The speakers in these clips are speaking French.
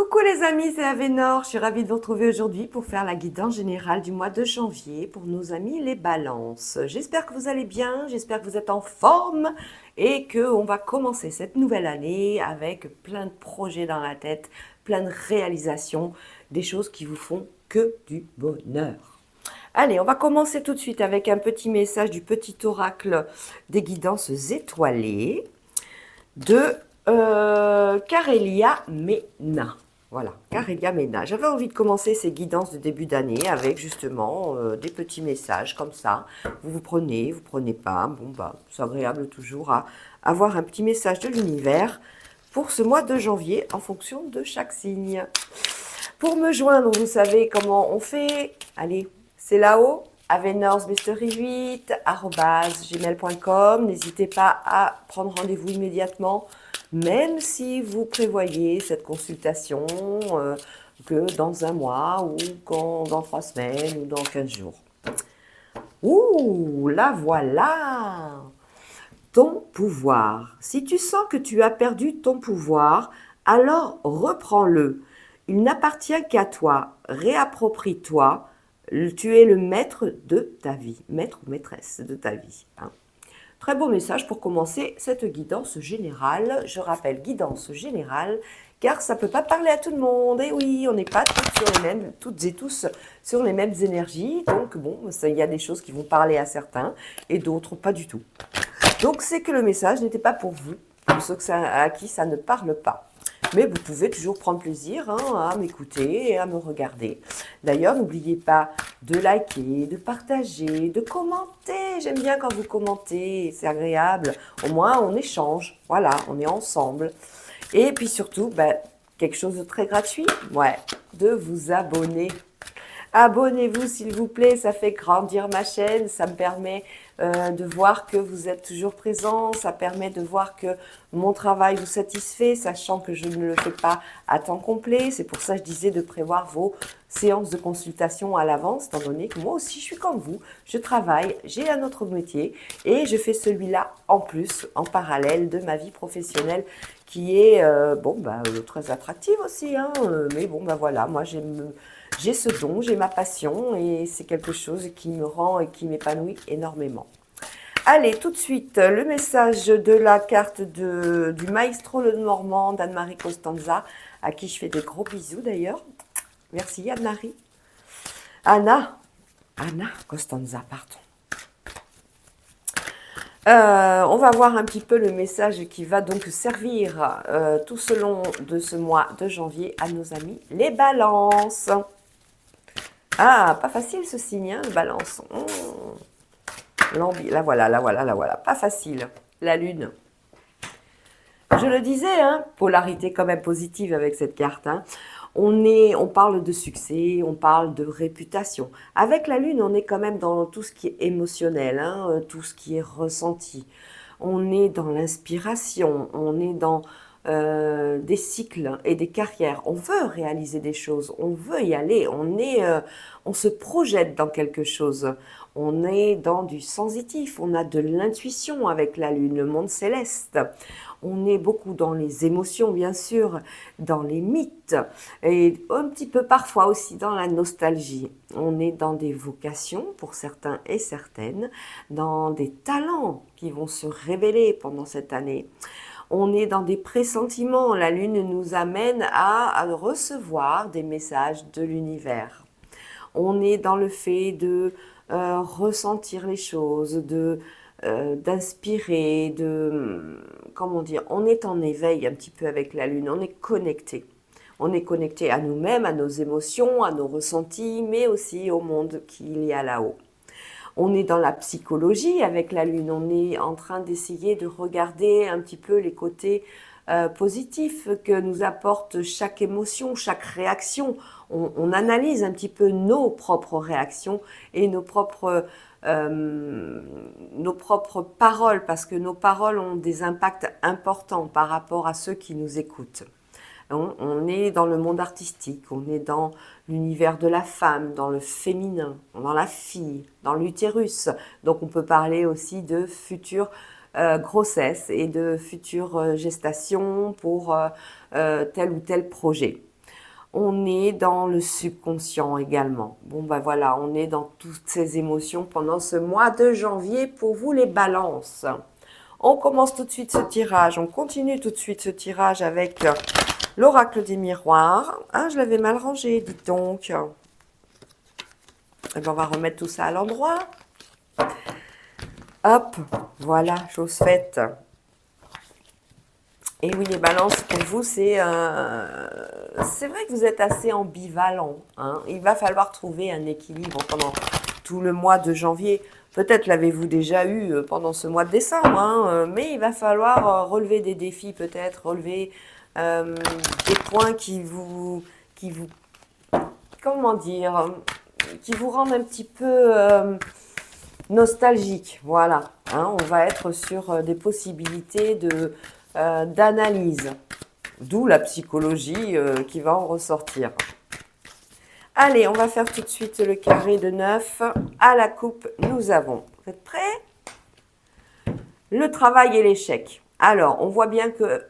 Coucou les amis, c'est Avénor. Je suis ravie de vous retrouver aujourd'hui pour faire la guidance générale du mois de janvier pour nos amis les balances. J'espère que vous allez bien, j'espère que vous êtes en forme et qu'on va commencer cette nouvelle année avec plein de projets dans la tête, plein de réalisations, des choses qui vous font que du bonheur. Allez, on va commencer tout de suite avec un petit message du petit oracle des guidances étoilées de Carélia Mena. Voilà, Carélia Mena. J'avais envie de commencer ces guidances de début d'année avec justement des petits messages comme ça. Vous prenez pas. Bon, bah, c'est agréable toujours à avoir un petit message de l'univers pour ce mois de janvier en fonction de chaque signe. Pour me joindre, vous savez comment on fait. Allez, c'est là-haut, avenorsmystery8@gmail.com. N'hésitez pas à prendre rendez-vous immédiatement, même si vous prévoyez cette consultation que dans un mois ou dans 3 semaines ou dans 15 jours. Ouh, la voilà! Ton pouvoir. Si tu sens que tu as perdu ton pouvoir, alors reprends-le. Il n'appartient qu'à toi. Réapproprie-toi. Tu es le maître de ta vie, maître ou maîtresse de ta vie. Très beau message pour commencer cette guidance générale. Je rappelle, guidance générale, car ça ne peut pas parler à tout le monde. Et oui, on n'est pas toutes et tous sur les mêmes énergies. Donc bon, il y a des choses qui vont parler à certains et d'autres pas du tout. Donc c'est que le message n'était pas pour vous, pour ceux à qui ça ne parle pas. Mais vous pouvez toujours prendre plaisir à m'écouter et à me regarder. D'ailleurs, n'oubliez pas de liker, de partager, de commenter. J'aime bien quand vous commentez, c'est agréable. Au moins, on échange. Voilà, on est ensemble. Et puis surtout, quelque chose de très gratuit, de vous abonner. Abonnez-vous s'il vous plaît, ça fait grandir ma chaîne, ça me permet de voir que vous êtes toujours présents, ça permet de voir que mon travail vous satisfait, sachant que je ne le fais pas à temps complet. C'est pour ça que je disais de prévoir vos séances de consultation à l'avance, étant donné que moi aussi je suis comme vous, je travaille, j'ai un autre métier et je fais celui-là en plus, en parallèle de ma vie professionnelle qui est très attractive aussi. Mais bon, voilà, moi j'ai ce don, j'ai ma passion et c'est quelque chose qui me rend et qui m'épanouit énormément. Allez, tout de suite, le message de la carte du Maestro Lenormand d'Anne-Marie Costanza, à qui je fais des gros bisous d'ailleurs. Merci Anne-Marie. Anna Costanza, pardon. On va voir un petit peu le message qui va donc servir tout au long de ce mois de janvier à nos amis les balances. Ah, pas facile ce signe, le balance. La voilà. Pas facile. La lune. Je le disais, polarité quand même positive avec cette carte. On parle de succès, on parle de réputation. Avec la lune, on est quand même dans tout ce qui est émotionnel, tout ce qui est ressenti. On est dans l'inspiration, on est dans des cycles et des carrières. On veut réaliser des choses, on veut y aller, on se projette dans quelque chose. On est dans du sensitif, on a de l'intuition avec la lune, le monde céleste. On est beaucoup dans les émotions, bien sûr, dans les mythes et un petit peu parfois aussi dans la nostalgie. On est dans des vocations pour certains et certaines, dans des talents qui vont se révéler pendant cette année. On est dans des pressentiments. La lune nous amène à recevoir des messages de l'univers. On est dans le fait de ressentir les choses, d'inspirer, on est en éveil un petit peu avec la lune, on est connecté. On est connecté à nous-mêmes, à nos émotions, à nos ressentis, mais aussi au monde qu'il y a là-haut. On est dans la psychologie avec la lune, on est en train d'essayer de regarder un petit peu les côtés positifs que nous apporte chaque émotion, chaque réaction. On analyse un petit peu nos propres réactions et nos propres paroles, parce que nos paroles ont des impacts importants par rapport à ceux qui nous écoutent. On est dans le monde artistique, on est dans l'univers de la femme, dans le féminin, dans la fille, dans l'utérus. Donc on peut parler aussi de futures grossesses et de futures gestations pour tel ou tel projet. On est dans le subconscient également. Bon, ben voilà, on est dans toutes ces émotions pendant ce mois de janvier pour vous les balances. On commence tout de suite ce tirage, on continue tout de suite ce tirage avec l'oracle des miroirs. Ah, je l'avais mal rangé, dites donc. Et ben, on va remettre tout ça à l'endroit. Hop, voilà, chose faite. Et oui, les balances, pour vous, c'est vrai que vous êtes assez ambivalent. Hein. Il va falloir trouver un équilibre pendant tout le mois de janvier. Peut-être l'avez-vous déjà eu pendant ce mois de décembre, hein, mais il va falloir relever des défis, peut-être relever des points qui vous, comment dire, qui vous rendent un petit peu nostalgique. Voilà, hein, on va être sur des possibilités d'analyse, d'où la psychologie qui va en ressortir. Allez, on va faire tout de suite le carré de 9. À la coupe, nous avons, vous êtes prêts? Le travail et l'échec. Alors, on voit bien que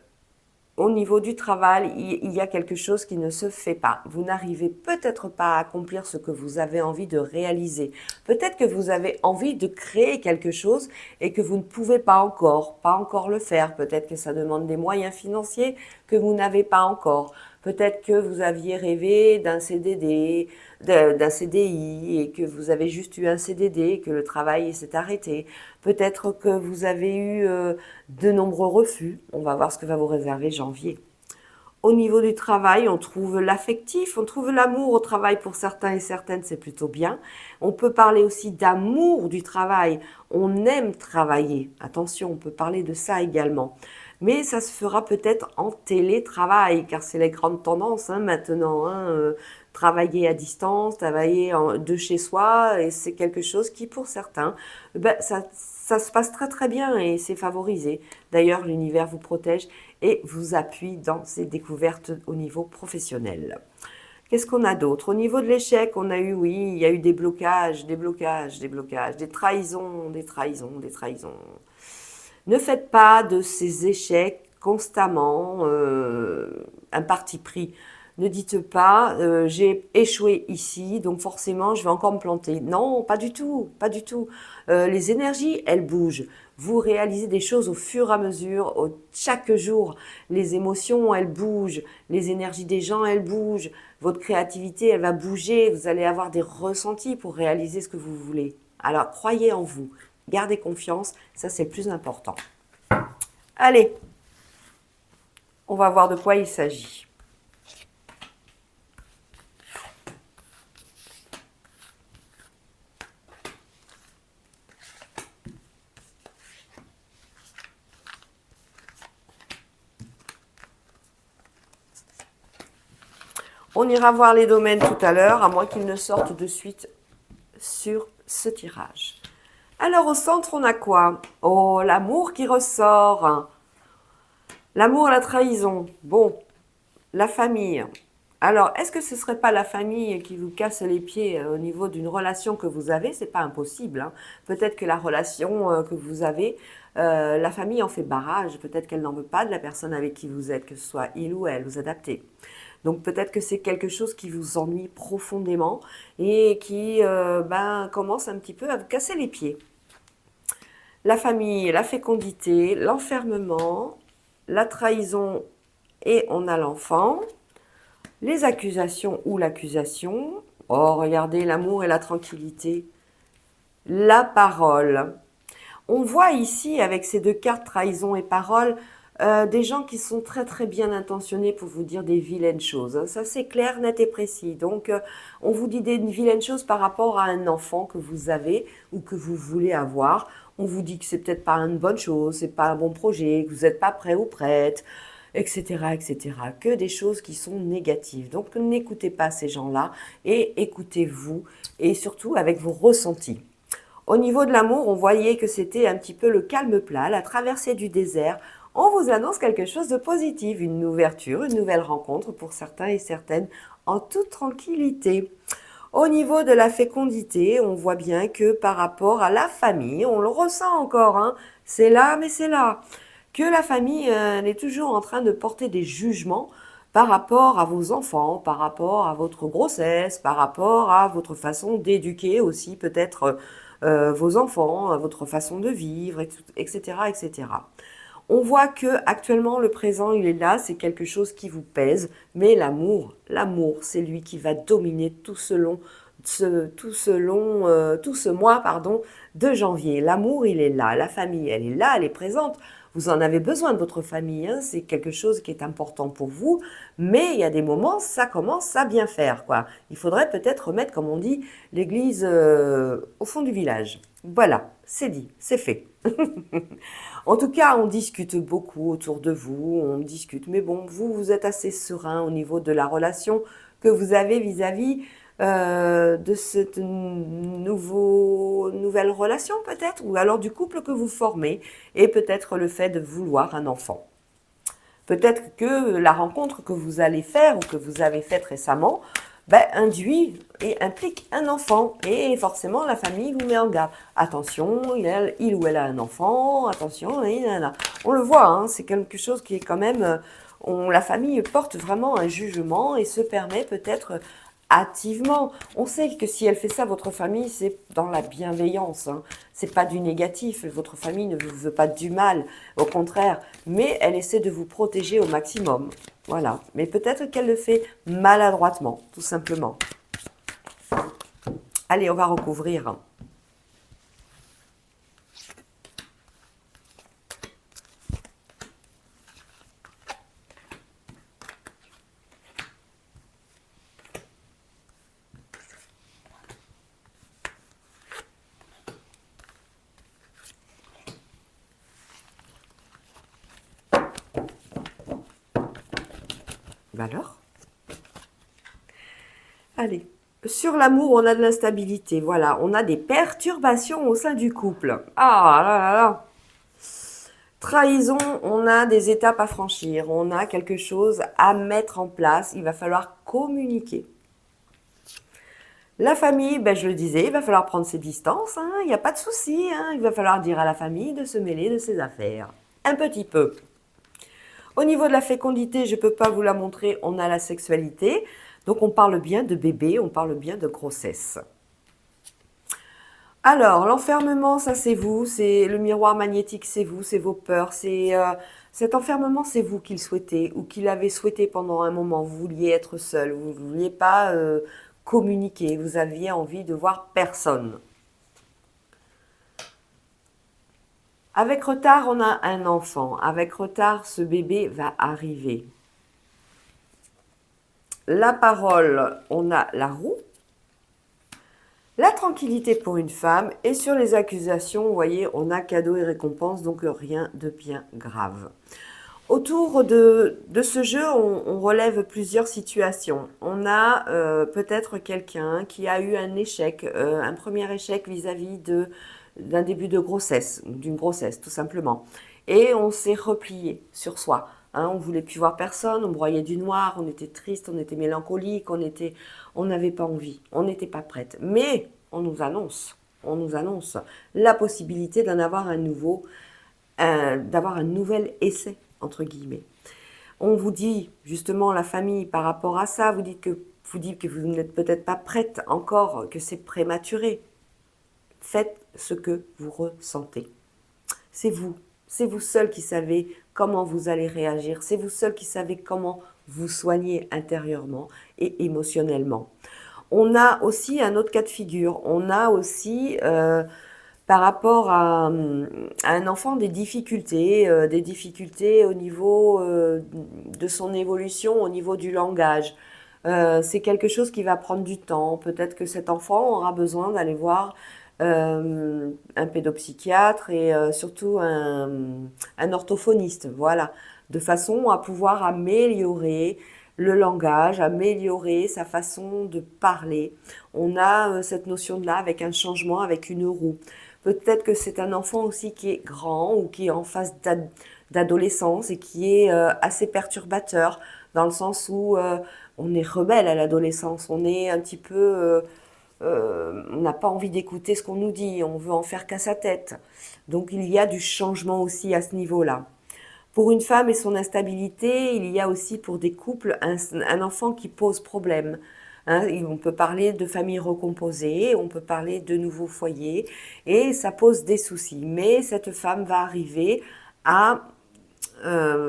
au niveau du travail, il y a quelque chose qui ne se fait pas. Vous n'arrivez peut-être pas à accomplir ce que vous avez envie de réaliser. Peut-être que vous avez envie de créer quelque chose et que vous ne pouvez pas encore le faire. Peut-être que ça demande des moyens financiers que vous n'avez pas encore. Peut-être que vous aviez rêvé d'un CDD, d'un CDI et que vous avez juste eu un CDD et que le travail s'est arrêté. Peut-être que vous avez eu de nombreux refus. On va voir ce que va vous réserver janvier. Au niveau du travail, on trouve l'affectif, on trouve l'amour au travail pour certains et certaines, c'est plutôt bien. On peut parler aussi d'amour du travail. On aime travailler. Attention, on peut parler de ça également. Mais ça se fera peut-être en télétravail, car c'est les grandes tendances maintenant. Travailler à distance, travailler de chez soi, et c'est quelque chose qui, pour certains, ça se passe très très bien et c'est favorisé. D'ailleurs, l'univers vous protège et vous appuie dans ces découvertes au niveau professionnel. Qu'est-ce qu'on a d'autre? Au niveau de l'échec, on a eu, oui, il y a eu des blocages, des trahisons, des trahisons, des trahisons. Ne faites pas de ces échecs constamment un parti pris. Ne dites pas j'ai échoué ici, donc forcément je vais encore me planter. Non, pas du tout, pas du tout. Les énergies, elles bougent. Vous réalisez des choses au fur et à mesure, chaque jour. Les émotions, elles bougent. Les énergies des gens, elles bougent. Votre créativité, elle va bouger. Vous allez avoir des ressentis pour réaliser ce que vous voulez. Alors, croyez en vous. Gardez confiance, ça c'est le plus important. Allez, on va voir de quoi il s'agit. On ira voir les domaines tout à l'heure, à moins qu'ils ne sortent de suite sur ce tirage. Alors au centre, on a quoi? Oh, l'amour qui ressort. L'amour et la trahison. Bon, la famille. Alors, est-ce que ce ne serait pas la famille qui vous casse les pieds au niveau d'une relation que vous avez? C'est pas impossible. Hein. Peut-être que la relation que vous avez, la famille en fait barrage. Peut-être qu'elle n'en veut pas de la personne avec qui vous êtes, que ce soit il ou elle, vous adaptez. Donc peut-être que c'est quelque chose qui vous ennuie profondément et qui commence un petit peu à vous casser les pieds. La famille, la fécondité, l'enfermement, la trahison et on a l'enfant, les accusations ou l'accusation. Oh, regardez, l'amour et la tranquillité. La parole. On voit ici, avec ces deux cartes, trahison et parole, des gens qui sont très très bien intentionnés pour vous dire des vilaines choses. Ça c'est clair, net et précis. Donc on vous dit des vilaines choses par rapport à un enfant que vous avez ou que vous voulez avoir. On vous dit que c'est peut-être pas une bonne chose, c'est pas un bon projet, que vous n'êtes pas prêt ou prête, etc., etc. Que des choses qui sont négatives. Donc n'écoutez pas ces gens-là et écoutez-vous et surtout avec vos ressentis. Au niveau de l'amour, on voyait que c'était un petit peu le calme plat, la traversée du désert. On vous annonce quelque chose de positif, une ouverture, une nouvelle rencontre pour certains et certaines en toute tranquillité. Au niveau de la fécondité, on voit bien que par rapport à la famille, on le ressent encore, hein, c'est là, mais c'est là, que la famille est toujours en train de porter des jugements par rapport à vos enfants, par rapport à votre grossesse, par rapport à votre façon d'éduquer aussi peut-être vos enfants, à votre façon de vivre, etc., etc. On voit que actuellement le présent il est là, c'est quelque chose qui vous pèse, mais l'amour, c'est lui qui va dominer tout ce mois, pardon, de janvier. L'amour, il est là, la famille, elle est là, elle est présente. Vous en avez besoin de votre famille, hein, c'est quelque chose qui est important pour vous, mais il y a des moments, ça commence à bien faire, quoi. Il faudrait peut-être remettre, comme on dit, l'église au fond du village. Voilà, c'est dit, c'est fait. En tout cas, on discute beaucoup autour de vous, on discute, mais bon, vous êtes assez serein au niveau de la relation que vous avez vis-à-vis de cette nouvelle relation peut-être, ou alors du couple que vous formez, et peut-être le fait de vouloir un enfant. Peut-être que la rencontre que vous allez faire ou que vous avez faite récemment induit et implique un enfant. Et forcément, la famille vous met en garde. Attention, il ou elle a un enfant, attention, on le voit, hein, c'est quelque chose qui est quand même... la famille porte vraiment un jugement et se permet peut-être activement. On sait que si elle fait ça, votre famille, c'est dans la bienveillance. Hein. C'est pas du négatif. Votre famille ne vous veut pas du mal, au contraire. Mais elle essaie de vous protéger au maximum. Voilà. Mais peut-être qu'elle le fait maladroitement, tout simplement. Allez, on va recouvrir. Alors, allez. Sur l'amour, on a de l'instabilité. Voilà, on a des perturbations au sein du couple. Ah là là là. Trahison, on a des étapes à franchir, on a quelque chose à mettre en place, il va falloir communiquer. La famille, je le disais, il va falloir prendre ses distances, hein, il n'y a pas de souci, hein, il va falloir dire à la famille de se mêler de ses affaires. Un petit peu. Au niveau de la fécondité, je ne peux pas vous la montrer, on a la sexualité, donc on parle bien de bébé, on parle bien de grossesse. Alors, l'enfermement, ça c'est vous, c'est le miroir magnétique, c'est vous, c'est vos peurs, cet enfermement, c'est vous qui le souhaitez ou qui l'avez souhaité pendant un moment. Vous vouliez être seul, vous ne vouliez pas communiquer, vous aviez envie de voir personne. Avec retard, on a un enfant. Avec retard, ce bébé va arriver. La parole, on a la roue. La tranquillité pour une femme, et sur les accusations, vous voyez, on a cadeau et récompense, donc rien de bien grave. Autour de ce jeu, on relève plusieurs situations. On a peut-être quelqu'un qui a eu un échec, un premier échec vis-à-vis d'un début de grossesse, d'une grossesse tout simplement. Et on s'est replié sur soi. Hein, on ne voulait plus voir personne, on broyait du noir, on était triste, on était mélancolique, on n'avait pas envie, on n'était pas prête. Mais on nous annonce la possibilité d'avoir un nouvel essai, entre guillemets. On vous dit, justement, la famille, par rapport à ça, vous dites que vous n'êtes peut-être pas prête encore, que c'est prématuré. Faites ce que vous ressentez. C'est vous seul qui savez comment vous allez réagir. C'est vous seul qui savez comment vous soigner intérieurement et émotionnellement. On a aussi un autre cas de figure. On a aussi, par rapport à un enfant, des difficultés au niveau de son évolution, au niveau du langage. C'est quelque chose qui va prendre du temps. Peut-être que cet enfant aura besoin d'aller voir un pédopsychiatre et surtout un orthophoniste, voilà, de façon à pouvoir améliorer le langage, améliorer sa façon de parler. On a cette notion-là avec un changement, avec une roue. Peut-être que c'est un enfant aussi qui est grand ou qui est en phase d'adolescence et qui est assez perturbateur, dans le sens où on est rebelle à l'adolescence, on est un petit peu... on n'a pas envie d'écouter ce qu'on nous dit, on veut en faire qu'à sa tête. Donc il y a du changement aussi à ce niveau-là. Pour une femme et son instabilité, il y a aussi pour des couples un enfant qui pose problème. Hein, on peut parler de famille recomposée, on peut parler de nouveaux foyers, et ça pose des soucis. Mais cette femme va arriver à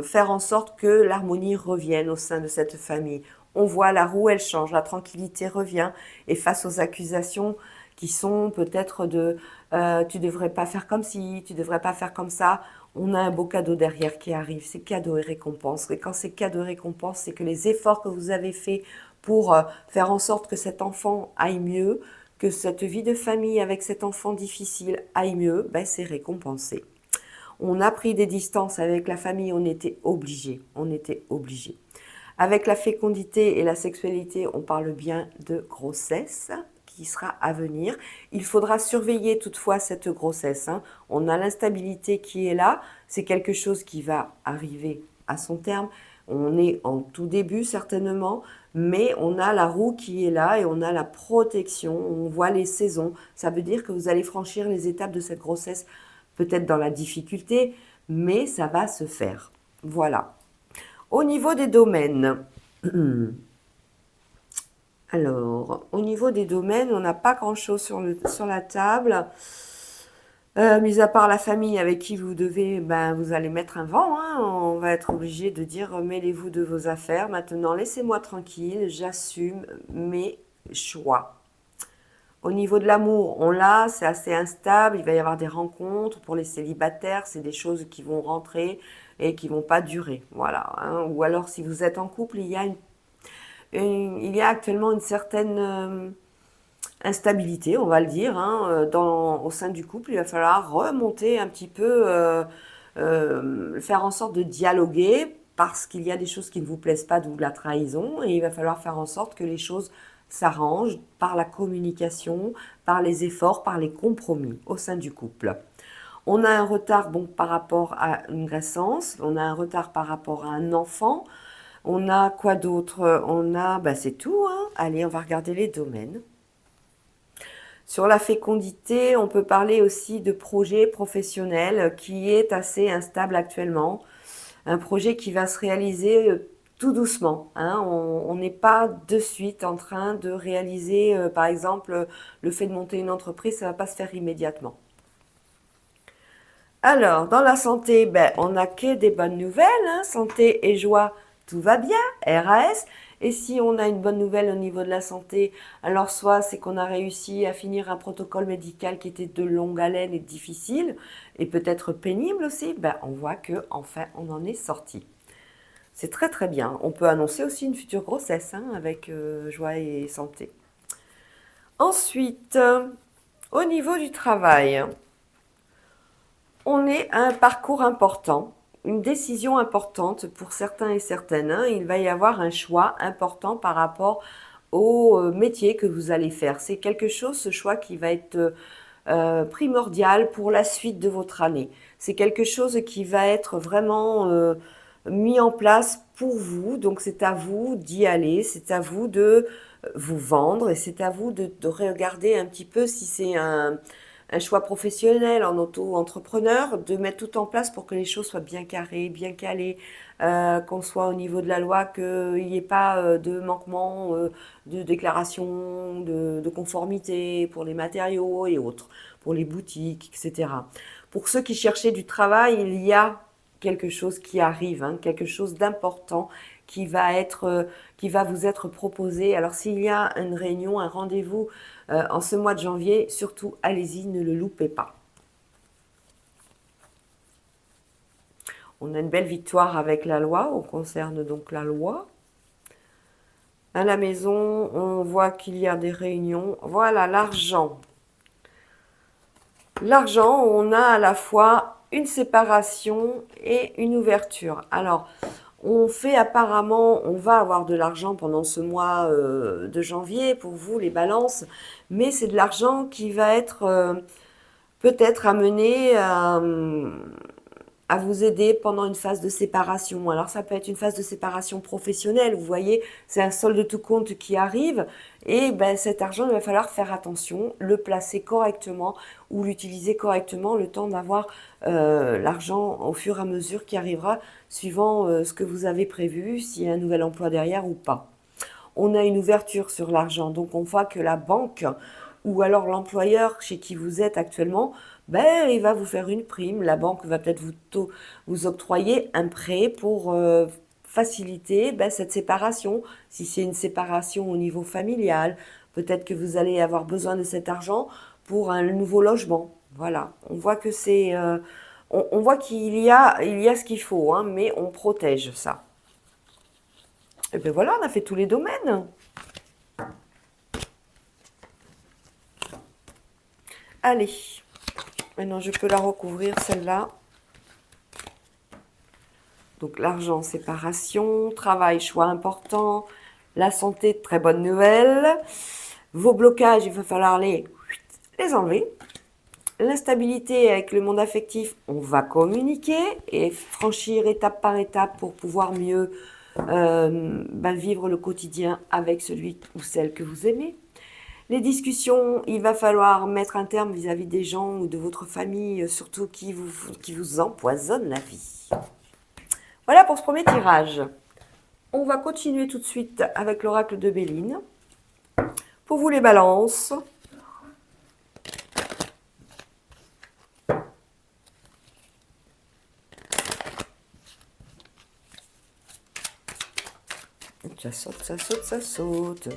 faire en sorte que l'harmonie revienne au sein de cette famille. On voit la roue, elle change, la tranquillité revient, et face aux accusations qui sont peut-être de tu devrais pas faire comme ci, tu devrais pas faire comme ça, on a un beau cadeau derrière qui arrive, c'est cadeau et récompense. Et quand c'est cadeau et récompense, c'est que les efforts que vous avez faits pour faire en sorte que cet enfant aille mieux, que cette vie de famille avec cet enfant difficile aille mieux, ben c'est récompensé. On a pris des distances avec la famille, on était obligé, on était obligé. Avec la fécondité et la sexualité, on parle bien de grossesse qui sera à venir. Il faudra surveiller toutefois cette grossesse. Hein. On a l'instabilité qui est là, c'est quelque chose qui va arriver à son terme. On est en tout début certainement, mais on a la roue qui est là et on a la protection, on voit les saisons. Ça veut dire que vous allez franchir les étapes de cette grossesse, peut-être dans la difficulté, mais ça va se faire. Voilà. Au niveau des domaines, alors, au niveau des domaines, on n'a pas grand-chose sur la table. Mis à part la famille avec qui vous devez, ben, vous allez mettre un vent. Hein, on va être obligé de dire mêlez-vous de vos affaires. Maintenant, laissez-moi tranquille, j'assume mes choix. Au niveau de l'amour, on l'a, c'est assez instable, il va y avoir des rencontres pour les célibataires, c'est des choses qui vont rentrer et qui vont pas durer, voilà. Hein. Ou alors si vous êtes en couple, il y a actuellement une certaine instabilité, on va le dire, hein, au sein du couple, il va falloir remonter un petit peu, faire en sorte de dialoguer parce qu'il y a des choses qui ne vous plaisent pas, d'où la trahison, et il va falloir faire en sorte que les choses s'arrange par la communication, par les efforts, par les compromis au sein du couple. On a un retard bon, par rapport à une naissance, on a un retard par rapport à un enfant, on a quoi d'autre? On a, bah c'est tout, hein. Allez, on va regarder les domaines. Sur la fécondité, on peut parler aussi de projet professionnel qui est assez instable actuellement. Un projet qui va se réaliser tout doucement. Hein. On n'est pas de suite en train de réaliser, par exemple, le fait de monter une entreprise, ça ne va pas se faire immédiatement. Alors, dans la santé, ben, on n'a que des bonnes nouvelles. Hein. Santé et joie, tout va bien, RAS. Et si on a une bonne nouvelle au niveau de la santé, alors soit c'est qu'on a réussi à finir un protocole médical qui était de longue haleine et difficile, et peut-être pénible aussi, ben, on voit que enfin on en est sorti. C'est très très bien. On peut annoncer aussi une future grossesse hein, avec joie et santé. Ensuite, au niveau du travail, on est à un parcours important, une décision importante pour certains et certaines. Hein. Il va y avoir un choix important par rapport au métier que vous allez faire. C'est quelque chose, ce choix qui va être primordial pour la suite de votre année. C'est quelque chose qui va être vraiment mis en place pour vous. Donc c'est à vous d'y aller, c'est à vous de vous vendre et c'est à vous de regarder un petit peu si c'est un choix professionnel en auto-entrepreneur, de mettre tout en place pour que les choses soient bien carrées, bien calées, qu'on soit au niveau de la loi, qu'il n'y ait pas de manquement de déclaration, de conformité pour les matériaux et autres, pour les boutiques, etc. Pour ceux qui cherchaient du travail, il y a quelque chose qui arrive, hein, quelque chose d'important qui va vous être proposé. Alors s'il y a une réunion, un rendez-vous en ce mois de janvier, surtout allez-y, ne le loupez pas. On a une belle victoire avec la loi, on concerne donc la loi. À la maison, on voit qu'il y a des réunions. Voilà, l'argent. L'argent, on a à la fois une séparation et une ouverture. Alors, on fait apparemment, on va avoir de l'argent pendant ce mois de janvier pour vous, les balances, mais c'est de l'argent qui va être peut-être amené à à vous aider pendant une phase de séparation. Alors ça peut être une phase de séparation professionnelle, vous voyez, c'est un solde de tout compte qui arrive et ben, cet argent, il va falloir faire attention, le placer correctement ou l'utiliser correctement le temps d'avoir l'argent au fur et à mesure qui arrivera suivant ce que vous avez prévu, s'il y a un nouvel emploi derrière ou pas. On a une ouverture sur l'argent, donc on voit que la banque ou alors l'employeur chez qui vous êtes actuellement, ben, il va vous faire une prime. La banque va peut-être vous octroyer un prêt pour faciliter ben, cette séparation. Si c'est une séparation au niveau familial, peut-être que vous allez avoir besoin de cet argent pour un nouveau logement. Voilà, on voit que c'est, on voit il y a ce qu'il faut, hein, mais on protège ça. Et bien voilà, on a fait tous les domaines. Allez, maintenant je peux la recouvrir celle-là. Donc l'argent, séparation, travail, choix important, la santé, très bonne nouvelle. Vos blocages, il va falloir les enlever. L'instabilité avec le monde affectif, on va communiquer et franchir étape par étape pour pouvoir mieux vivre le quotidien avec celui ou celle que vous aimez. Les discussions, il va falloir mettre un terme vis-à-vis des gens ou de votre famille, surtout qui vous empoisonnent la vie. Voilà pour ce premier tirage. On va continuer tout de suite avec l'oracle de Béline. Pour vous les balances. Ça saute, ça saute, ça saute.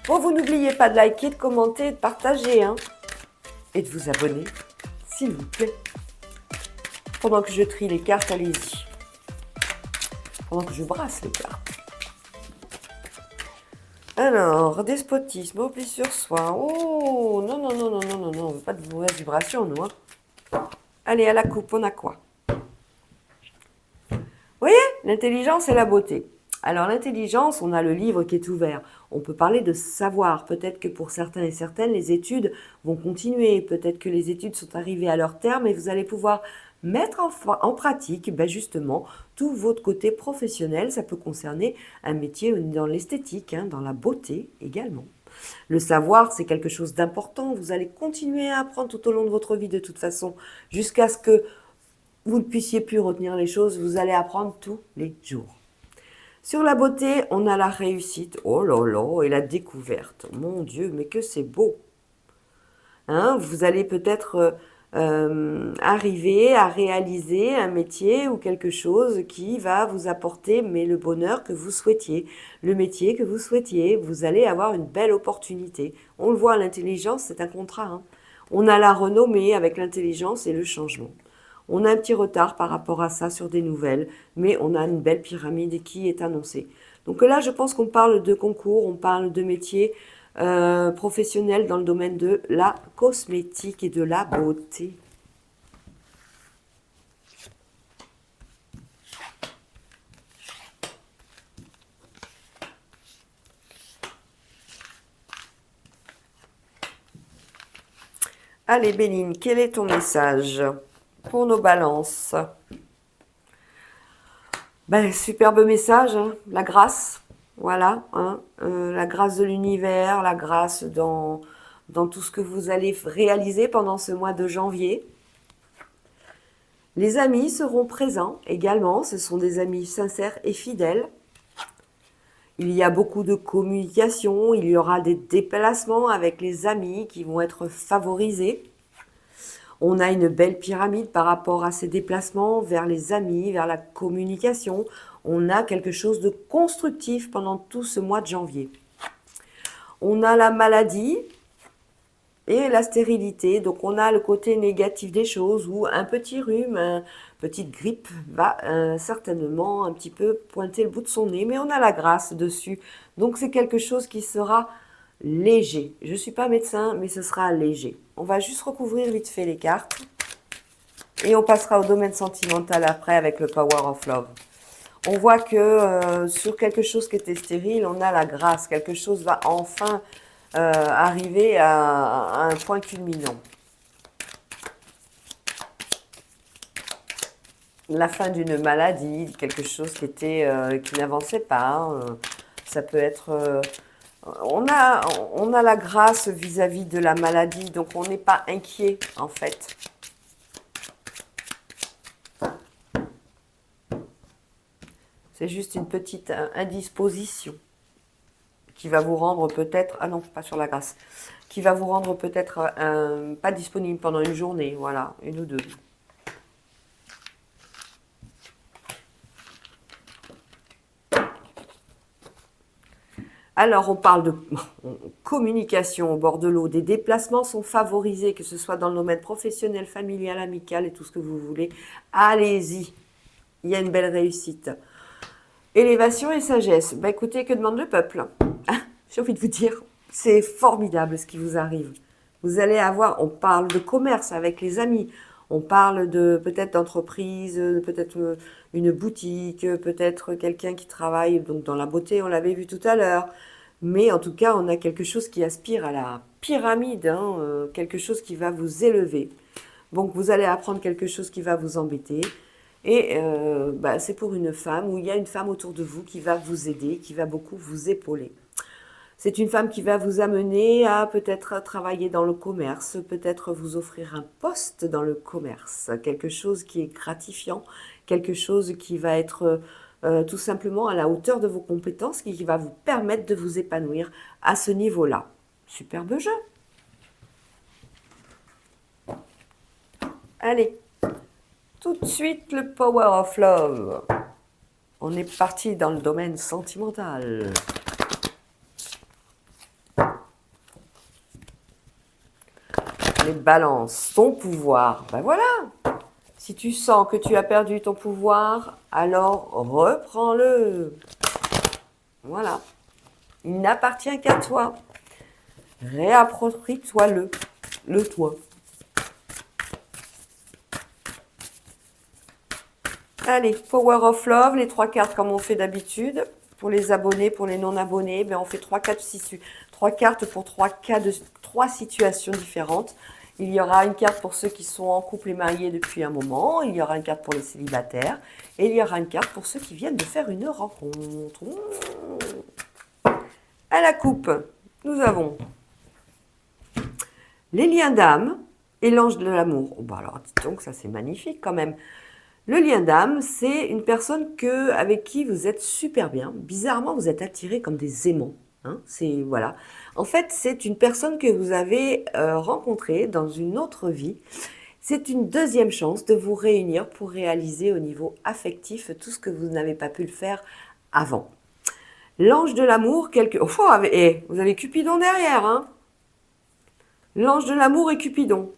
Bon, vous n'oubliez pas de liker, de commenter, de partager, hein, et de vous abonner, s'il vous plaît. Pendant que je trie les cartes, allez-y. Pendant que je brasse les cartes. Alors, despotisme, oubli sur soi. Oh, non, non, non, non, non, non, non, on veut pas de mauvaise vibration, nous, hein. Allez, à la coupe, on a quoi? Vous voyez, l'intelligence et la beauté. Alors l'intelligence, on a le livre qui est ouvert. On peut parler de savoir. Peut-être que pour certains et certaines, les études vont continuer. Peut-être que les études sont arrivées à leur terme et vous allez pouvoir mettre en pratique justement tout votre côté professionnel. Ça peut concerner un métier dans l'esthétique, hein, dans la beauté également. Le savoir, c'est quelque chose d'important. Vous allez continuer à apprendre tout au long de votre vie de toute façon, jusqu'à ce que vous ne puissiez plus retenir les choses. Vous allez apprendre tous les jours. Sur la beauté, on a la réussite. Oh là là, et la découverte. Mon Dieu, mais que c'est beau. Hein, vous allez peut-être arriver à réaliser un métier ou quelque chose qui va vous apporter le bonheur que vous souhaitiez, le métier que vous souhaitiez. Vous allez avoir une belle opportunité. On le voit, l'intelligence, c'est un contrat. Hein. On a la renommée avec l'intelligence et le changement. On a un petit retard par rapport à ça sur des nouvelles, mais on a une belle pyramide qui est annoncée. Donc là, je pense qu'on parle de concours, on parle de métiers professionnels dans le domaine de la cosmétique et de la beauté. Allez Béline, quel est ton message pour nos balances? Ben, superbe message, hein, la grâce, voilà, hein, la grâce de l'univers, la grâce dans tout ce que vous allez réaliser pendant ce mois de janvier. Les amis seront présents également, ce sont des amis sincères et fidèles. Il y a beaucoup de communication, il y aura des déplacements avec les amis qui vont être favorisés. On a une belle pyramide par rapport à ces déplacements vers les amis, vers la communication. On a quelque chose de constructif pendant tout ce mois de janvier. On a la maladie et la stérilité. Donc on a le côté négatif des choses où un petit rhume, une petite grippe va certainement un petit peu pointer le bout de son nez. Mais on a la grâce dessus. Donc c'est quelque chose qui sera léger. Je ne suis pas médecin, mais ce sera léger. On va juste recouvrir vite fait les cartes. Et on passera au domaine sentimental après avec le Power of Love. On voit que sur quelque chose qui était stérile, on a la grâce. Quelque chose va enfin arriver à un point culminant. la fin d'une maladie, quelque chose qui n'avançait pas. Ça peut être, on a, on a la grâce vis-à-vis de la maladie, donc on n'est pas inquiet en fait. C'est juste une petite indisposition qui va vous rendre peut-être, ah non, pas sur la grâce, qui va vous rendre peut-être pas disponible pendant une journée, voilà, une ou deux. Alors, on parle de communication au bord de l'eau. Des déplacements sont favorisés, que ce soit dans le domaine professionnel, familial, amical et tout ce que vous voulez. Allez-y, il y a une belle réussite. Élévation et sagesse. Ben écoutez, que demande le peuple? J'ai envie de vous dire, c'est formidable ce qui vous arrive. Vous allez avoir, on parle de commerce avec les amis, on parle de peut-être d'entreprise, peut-être une boutique, peut-être quelqu'un qui travaille donc dans la beauté, on l'avait vu tout à l'heure. Mais en tout cas, on a quelque chose qui aspire à la pyramide, hein, quelque chose qui va vous élever. Donc vous allez apprendre quelque chose qui va vous embêter. Et bah, c'est pour une femme, où il y a une femme autour de vous qui va vous aider, qui va beaucoup vous épauler. C'est une femme qui va vous amener à peut-être travailler dans le commerce, peut-être vous offrir un poste dans le commerce, quelque chose qui est gratifiant, quelque chose qui va être tout simplement à la hauteur de vos compétences, qui va vous permettre de vous épanouir à ce niveau-là. Superbe jeu. Allez, tout de suite le Power of Love. On est parti dans le domaine sentimental. Les balances, ton pouvoir, ben voilà. Si tu sens que tu as perdu ton pouvoir, alors reprends-le. Voilà. Il n'appartient qu'à toi. Réapproprie-toi-le. Le toi. Allez, Power of Love, les 3 cartes comme on fait d'habitude. Pour les abonnés, pour les non-abonnés, ben on fait 3 cartes pour 3 cas de 3 situations différentes. Il y aura une carte pour ceux qui sont en couple et mariés depuis un moment. Il y aura une carte pour les célibataires. Et il y aura une carte pour ceux qui viennent de faire une rencontre. À la coupe, nous avons les liens d'âme et l'ange de l'amour. Oh, bah alors, dites donc, ça c'est magnifique quand même. Le lien d'âme, c'est une personne avec qui vous êtes super bien. Bizarrement, vous êtes attirés comme des aimants. Hein, voilà. En fait, c'est une personne que vous avez rencontrée dans une autre vie. C'est une deuxième chance de vous réunir pour réaliser au niveau affectif tout ce que vous n'avez pas pu le faire avant. L'ange de l'amour, vous avez Cupidon derrière. Hein. L'ange de l'amour et Cupidon.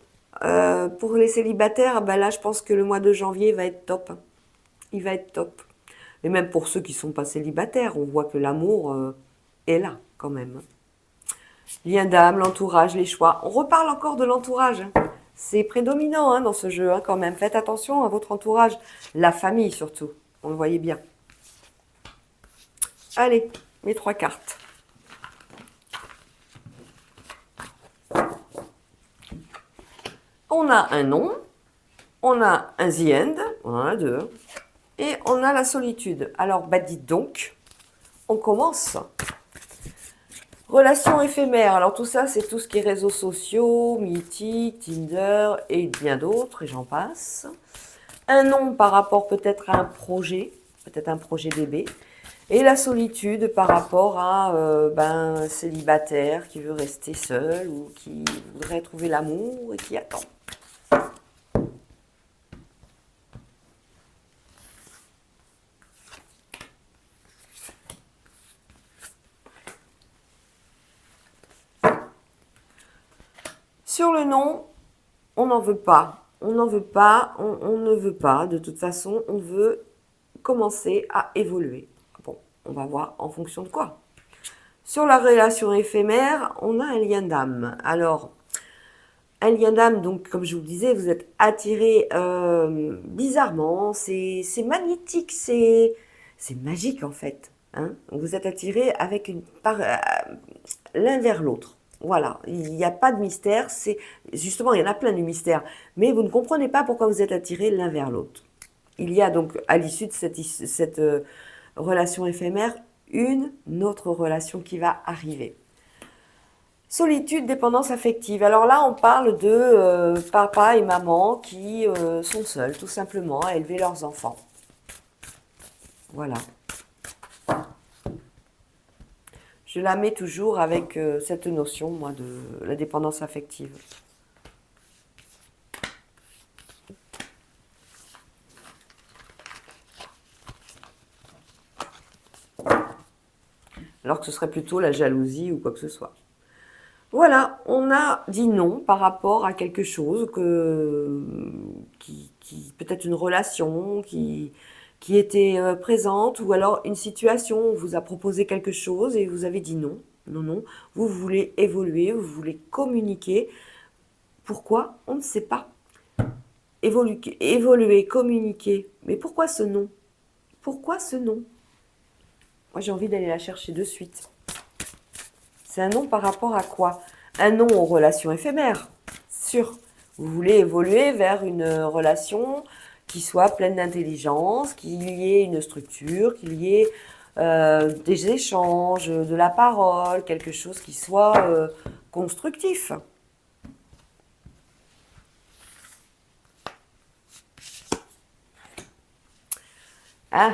Pour les célibataires, ben là, je pense que le mois de janvier va être top. Il va être top. Et même pour ceux qui ne sont pas célibataires, on voit que l'amour est là, quand même. Lien d'âme, l'entourage, les choix. On reparle encore de l'entourage. C'est prédominant hein, dans ce jeu, hein, quand même. Faites attention à votre entourage. La famille, surtout. On le voyait bien. Allez, mes 3 cartes. On a un nom, on a un the end, on en a 2, et on a la solitude. Alors, bah dites donc, on commence. Relations éphémères. Alors tout ça, c'est tout ce qui est réseaux sociaux, Mythique, Tinder et bien d'autres, et j'en passe. Un nom par rapport peut-être à un projet, peut-être un projet bébé. Et la solitude par rapport à un célibataire qui veut rester seul ou qui voudrait trouver l'amour et qui attend. Sur le nom, on n'en veut pas. On n'en veut pas, on ne veut pas. De toute façon, on veut commencer à évoluer. Bon, on va voir en fonction de quoi. Sur la relation éphémère, on a un lien d'âme. Alors, un lien d'âme, donc comme je vous le disais, vous êtes attiré bizarrement. C'est magnétique, c'est magique en fait. Hein. Vous êtes attiré avec l'un vers l'autre. Voilà, il n'y a pas de mystère, justement, il y en a plein de mystères, mais vous ne comprenez pas pourquoi vous êtes attirés l'un vers l'autre. il y a donc, à l'issue de cette relation éphémère, une autre relation qui va arriver. Solitude, dépendance affective. Alors là, on parle de papa et maman qui sont seuls, tout simplement, à élever leurs enfants. Voilà. Je la mets toujours avec cette notion, moi, de la dépendance affective. Alors que ce serait plutôt la jalousie ou quoi que ce soit. Voilà, on a dit non par rapport à quelque chose qui peut-être une relation qui était présente, ou alors une situation, on vous a proposé quelque chose et vous avez dit non, non, non. Vous voulez évoluer, vous voulez communiquer. Pourquoi? On ne sait pas. Évoluer, communiquer. Mais pourquoi ce non? Pourquoi ce non? Moi, j'ai envie d'aller la chercher de suite. C'est un non par rapport à quoi? Un non aux relations éphémères, sûr. Vous voulez évoluer vers une relation qui soit pleine d'intelligence, qu'il y ait une structure, qu'il y ait des échanges, de la parole, quelque chose qui soit constructif. Ah,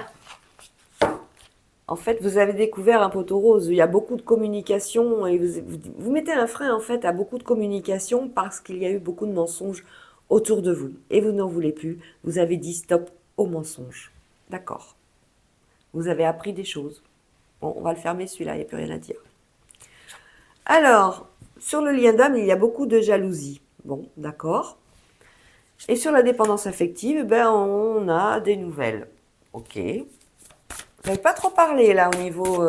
en fait, vous avez découvert un poteau rose. Il y a beaucoup de communication et vous mettez un frein en fait à beaucoup de communication parce qu'il y a eu beaucoup de mensonges autour de vous. Et vous n'en voulez plus. Vous avez dit stop aux mensonges. D'accord. Vous avez appris des choses. Bon, on va le fermer celui-là, il n'y a plus rien à dire. Alors, sur le lien d'âme, il y a beaucoup de jalousie. Bon, d'accord. Et sur la dépendance affective, ben, on a des nouvelles. Ok. Vous n'avez pas trop parlé là au niveau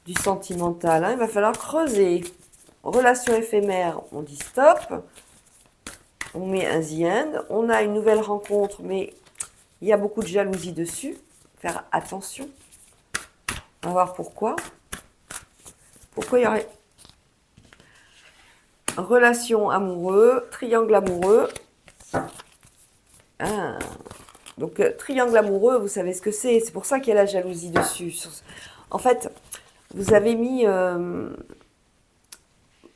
du sentimental. Hein. Il va falloir creuser. Relation éphémère, on dit stop. On met un the end. On a une nouvelle rencontre, mais il y a beaucoup de jalousie dessus. Faire attention. On va voir pourquoi. Pourquoi il y aurait relation amoureuse, triangle amoureux. Ah. Donc, triangle amoureux, vous savez ce que c'est. C'est pour ça qu'il y a la jalousie dessus. En fait, vous avez mis...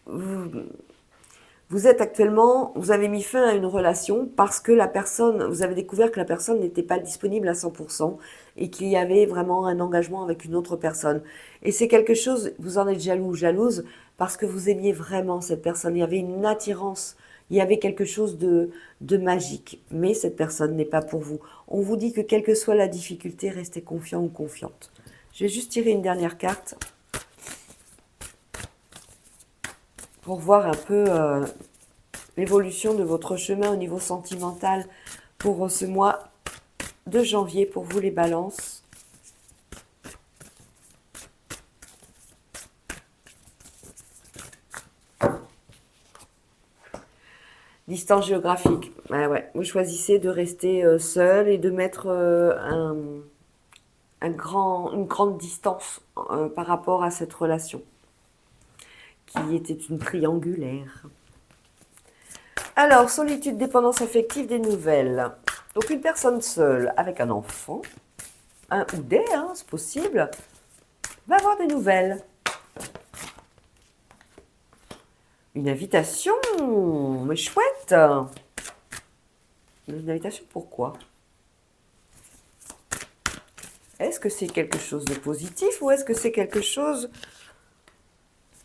vous êtes actuellement... Vous avez mis fin à une relation parce que la personne... Vous avez découvert que la personne n'était pas disponible à 100% et qu'il y avait vraiment un engagement avec une autre personne. Et c'est quelque chose... Vous en êtes jaloux ou jalouse parce que vous aimiez vraiment cette personne. Il y avait une attirance. Il y avait quelque chose de magique. Mais cette personne n'est pas pour vous. On vous dit que quelle que soit la difficulté, restez confiant ou confiante. Je vais juste tirer une dernière carte pour voir un peu l'évolution de votre chemin au niveau sentimental pour ce mois de janvier, pour vous les balances. Distance géographique. Ouais. Vous choisissez de rester seul et de mettre une grande distance par rapport à cette relation qui était une triangulaire. Alors, solitude, dépendance affective, des nouvelles. Donc, une personne seule avec un enfant, un ou des, hein, c'est possible, va avoir des nouvelles. Une invitation, mais chouette. Une invitation, pourquoi? Est-ce que c'est quelque chose de positif ou est-ce que c'est quelque chose...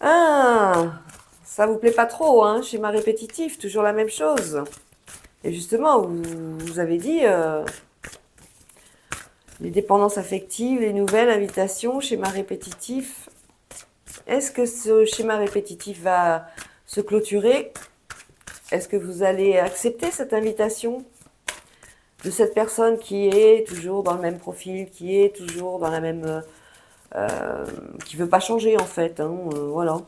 Ah, ça vous plaît pas trop, hein, schéma répétitif, toujours la même chose. Et justement, vous avez dit les dépendances affectives, les nouvelles invitations, schéma répétitif. Est-ce que ce schéma répétitif va se clôturer? Est-ce que vous allez accepter cette invitation de cette personne qui est toujours dans le même profil, qui est toujours dans la même... qui veut pas changer en fait, hein, voilà.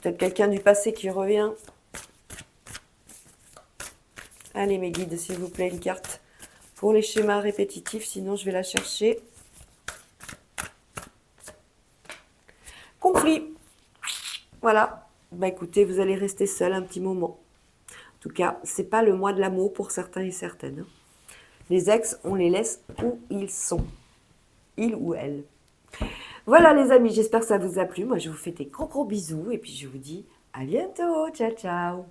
Peut-être quelqu'un du passé qui revient. Allez mes guides, s'il vous plaît, une carte pour les schémas répétitifs, sinon je vais la chercher. Conflit. Voilà. Bah écoutez, vous allez rester seul un petit moment. tout cas, c'est pas le mois de l'amour pour certains et certaines. Hein. Les ex, on les laisse où ils sont. Ils ou elles. Voilà les amis, j'espère que ça vous a plu. Moi, je vous fais des gros bisous et puis je vous dis à bientôt. Ciao, ciao.